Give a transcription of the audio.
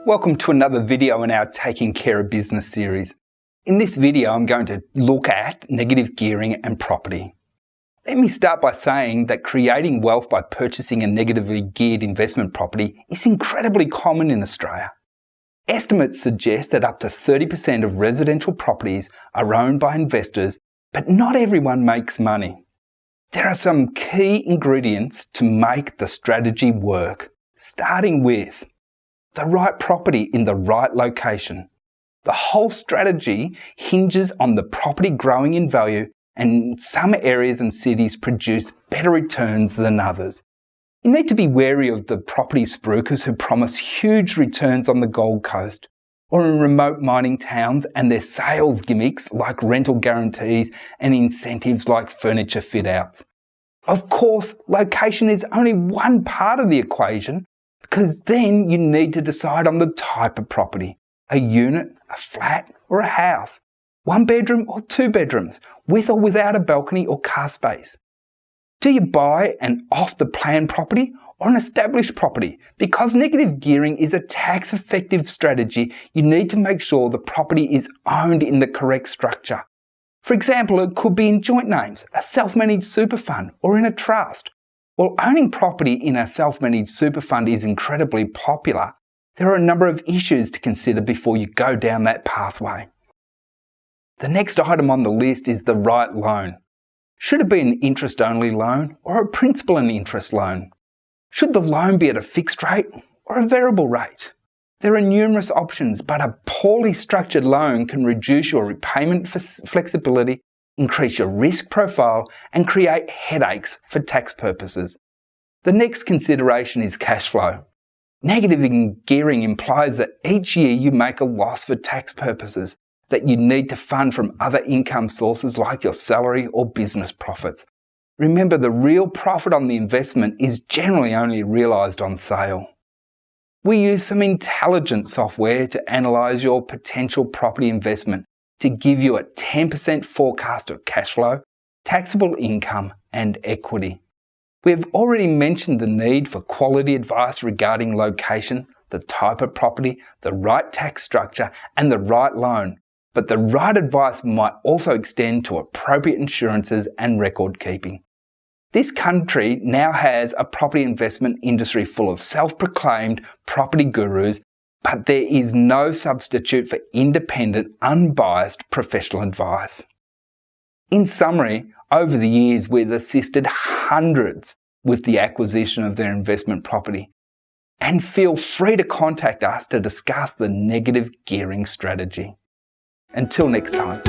Welcome to another video in our Taking Care of Business series. In this video, I'm going to look at negative gearing and property. Let me start by saying that creating wealth by purchasing a negatively geared investment property is incredibly common in Australia. Estimates suggest that up to 30% of residential properties are owned by investors, but not everyone makes money. There are some key ingredients to make the strategy work, starting with the right property in the right location. The whole strategy hinges on the property growing in value, and some areas and cities produce better returns than others. You need to be wary of the property spruikers who promise huge returns on the Gold Coast or in remote mining towns, and their sales gimmicks like rental guarantees and incentives like furniture fit-outs. Of course, location is only one part of the equation, because then you need to decide on the type of property: a unit, a flat, or a house, 1 bedroom or 2 bedrooms, with or without a balcony or car space. Do you buy an off-the-plan property or an established property? Because negative gearing is a tax-effective strategy, you need to make sure the property is owned in the correct structure. For example, it could be in joint names, a self-managed super fund, or in a trust. While owning property in a self-managed super fund is incredibly popular, there are a number of issues to consider before you go down that pathway. The next item on the list is the right loan. Should it be an interest-only loan or a principal and interest loan? Should the loan be at a fixed rate or a variable rate? There are numerous options, but a poorly structured loan can reduce your repayment flexibility, increase your risk profile, and create headaches for tax purposes. The next consideration is cash flow. Negative gearing implies that each year you make a loss for tax purposes that you need to fund from other income sources like your salary or business profits. Remember, the real profit on the investment is generally only realised on sale. We use some intelligent software to analyse your potential property investment to give you a 10% forecast of cash flow, taxable income, and equity. We have already mentioned the need for quality advice regarding location, the type of property, the right tax structure, and the right loan. But the right advice might also extend to appropriate insurances and record keeping. This country now has a property investment industry full of self-proclaimed property gurus, but there is no substitute for independent, unbiased professional advice. In summary, over the years we've assisted hundreds with the acquisition of their investment property, and feel free to contact us to discuss the negative gearing strategy. Until next time.